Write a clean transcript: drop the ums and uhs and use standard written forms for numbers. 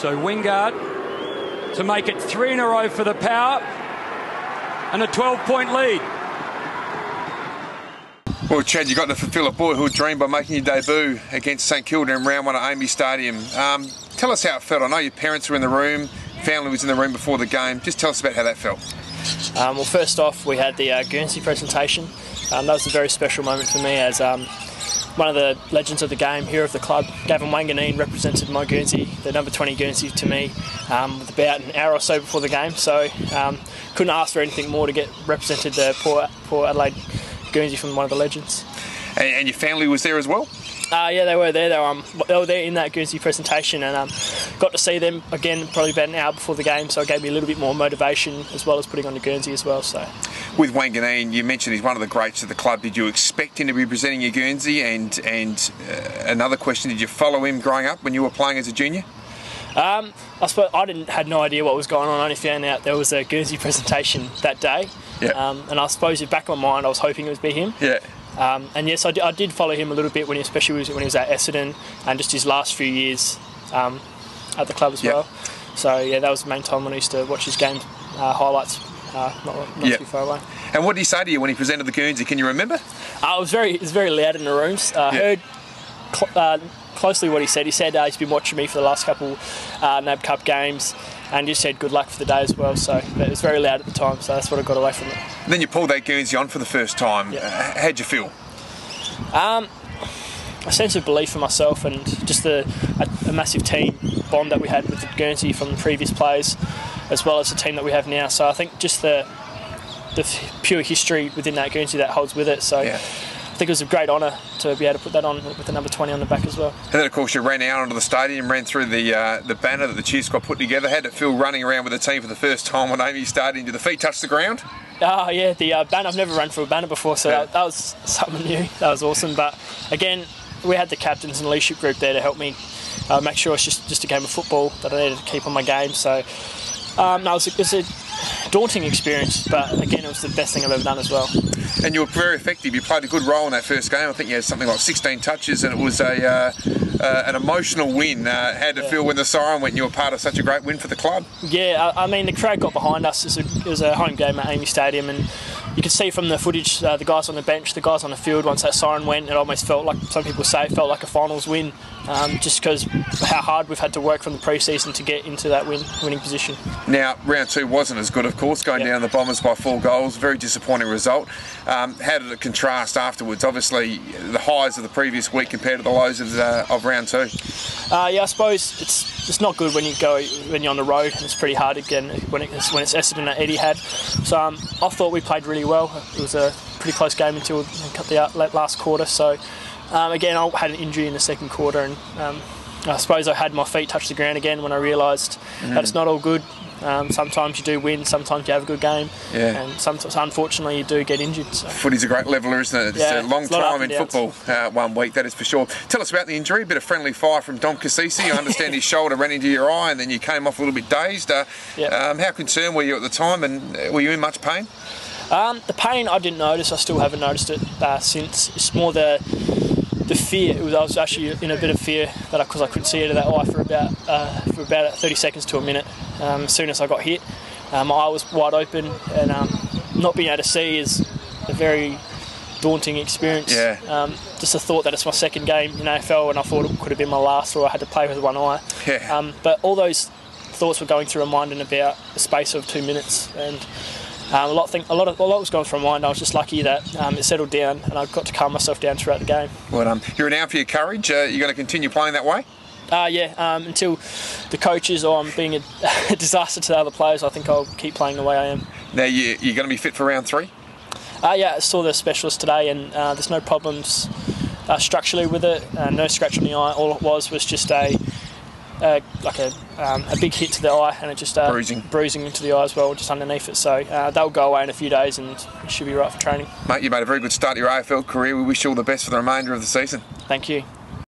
So Wingard to make it 3 in a row for the Power and a 12-point lead. Well, Chad, you got to fulfil a boyhood dream by making your debut against St Kilda in round 1 at Amy Stadium. Tell us how it felt. I know your parents were in the room, family was in the room before the game. Just tell us about how that felt. Well, first off, we had the Guernsey presentation. That was a very special moment for me as one of the legends of the game, here of the club, Gavin Wingard, represented my Guernsey, the number 20 Guernsey, to me with about an hour or so before the game. So couldn't ask for anything more to get represented the poor Adelaide Guernsey from one of the legends. And your family was there as well? Yeah, they were there. They were there in that Guernsey presentation, and got to see them again probably about an hour before the game, so it gave me a little bit more motivation as well as putting on the Guernsey as well. So, with Wingard, you mentioned he's one of the greats of the club. Did you expect him to be presenting your Guernsey? And another question: did you follow him growing up when you were playing as a junior? I suppose I had no idea what was going on. I only found out there was a Guernsey presentation that day. Yeah. And I suppose in the back of my mind, I was hoping it would be him. Yeah. And yes, I did follow him a little bit especially when he was at Essendon and just his last few years at the club as well. So yeah, that was the main time when I used to watch his game highlights. Not too far away. And what did he say to you when he presented the Guernsey? Can you remember? It was very loud in the rooms. Heard closely what he said. He said he's been watching me for the last couple NAB Cup games, and just said good luck for the day as well. So it was very loud at the time, so that's what I got away from it. And then you pulled that Guernsey on for the first time. How'd you feel? A sense of belief in myself, and just a massive team bond that we had with the Guernsey from the previous players, as well as the team that we have now. So I think just the pure history within that Guernsey that holds with it. So I think it was a great honour to be able to put that on with the number 20 on the back as well. And then of course you ran out onto the stadium, ran through the banner that the cheer squad put together. How did it feel running around with the team for the first time on Amy Stadium? Did the feet touch the ground? Yeah, the banner, I've never run through a banner before, so that was something new. That was awesome. But again, we had the captains and leadership group there to help me make sure it's just a game of football that I needed to keep on my game. So it was a daunting experience, but again, it was the best thing I've ever done as well. And you were very effective. You played a good role in that first game. I think you had something like 16 touches, and it was an emotional win. How did it feel when the siren went and you were part of such a great win for the club? Yeah, I mean, the crowd got behind us. It was a home game at Amy Stadium, and you could see from the footage, the guys on the bench, the guys on the field, once that siren went, it almost felt like, some people say, it felt like a finals win, just because how hard we've had to work from the pre-season to get into that winning position. Now, round 2 wasn't as good, of course, going down the Bombers by 4 goals. Very disappointing result. How did it contrast afterwards? Obviously, the highs of the previous week compared to the lows of round 2. I suppose it's not good when you're on the road. It's pretty hard again when it's Essendon that Eddie had. So I thought we played really well. It was a pretty close game until the last quarter. So again, I had an injury in the second quarter, and I suppose I had my feet touch the ground again when I realised that it's not all good. Sometimes you do win, sometimes you have a good game, and sometimes, unfortunately, you do get injured. So. Footy's a great leveller, isn't it? It's a long time in football, 1 week, that is for sure. Tell us about the injury, a bit of friendly fire from Dom Cassisi. I understand his shoulder ran into your eye and then you came off a little bit dazed. How concerned were you at the time, and were you in much pain? The pain I didn't notice. I still haven't noticed it since. It's more the fear. I was actually in a bit of fear because I couldn't see out of that eye for about 30 seconds to a minute. As soon as I got hit, my eye was wide open, and not being able to see is a very daunting experience. Just the thought that it's my second game in AFL, and I thought it could have been my last, or I had to play with one eye. But all those thoughts were going through my mind in about the space of 2 minutes, and a lot was going through my mind. I was just lucky that it settled down, and I got to calm myself down throughout the game. Well, you're renowned for your courage. You're going to continue playing that way? Until the coaches or I'm being a disaster to the other players, I think I'll keep playing the way I am. Now, you're going to be fit for round 3? I saw the specialist today, and there's no problems structurally with it. No scratch on the eye. All it was just a big hit to the eye, and it just bruising into the eye as well, just underneath it. So that'll go away in a few days, and it should be right for training. Mate, you made a very good start to your AFL career. We wish you all the best for the remainder of the season. Thank you.